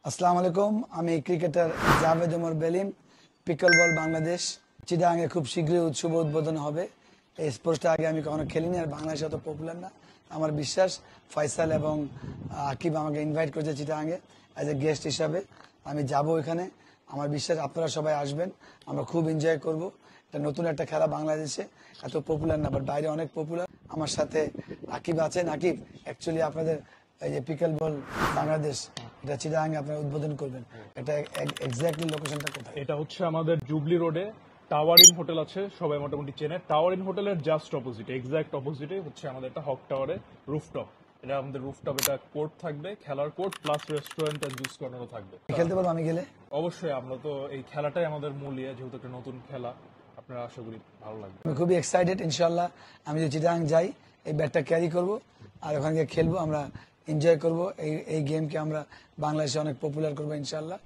আসসালামু আলাইকুম। আমি ক্রিকেটার জাভেদ ওমর বেলিম। পিকল বল বাংলাদেশ চিটাগাঙে খুব শীঘ্রই শুভ উদ্বোধন হবে। এই স্পোর্টসটা আগে আমি কখনো খেলিনি, আর বাংলাদেশে অত পপুলার না। আমার বিশ্বাস ফয়সাল এবং আকিব আমাকে ইনভাইট করেছে চিটাগাঙে অ্যাজ এ গেস্ট হিসাবে। আমি যাব এখানে। আমার বিশ্বাস আপনারা সবাই আসবেন, আমরা খুব এনজয় করব। এটা নতুন একটা খেলা, বাংলাদেশে এত পপুলার না, বাট বাইরে অনেক পপুলার। আমার সাথে আকিব আছেন। আকিব, অ্যাকচুয়ালি আপনাদের এই যে পিকল বল বাংলাদেশ, এটা চিটাগাঙে আপনারা উদ্বোধন করবেন, এটা এক্স্যাক্টলি লোকেশনটা কোথায়? এটা হচ্ছে আমাদের জুবলি রোডে টাওয়ার ইন হোটেল আছে, সবাই মোটামুটি চেনে। টাওয়ার ইন হোটেলের জাস্ট অপোজিটে, এক্সাক্ট অপোজিটে হচ্ছে আমাদের একটা হক টাওয়ারে রুফটপ। এটা আমাদের রুফটপ, এটা কোর্ট থাকবে, খেলার কোর্ট প্লাস রেস্টুরেন্ট আর জুস কর্নারও থাকবে। খেলতে পারবো আমি গেলে? অবশ্যই, আমরা তো এই খেলাটাই আমাদের মূল ইয়ে, যেহেতু একটা নতুন খেলা, আপনারা আশা করি ভালো লাগবে। আমি খুবই এক্সাইটেড। ইনশাল্লাহ আমি যদি চিটাগাং যাই, এই ব্যাটটা ক্যারি করব আর ওখানে গিয়ে খেলবো। আমরা এনজয় করবো এই গেমকে, আমরা বাংলাদেশে অনেক পপুলার করবো ইনশাল্লাহ।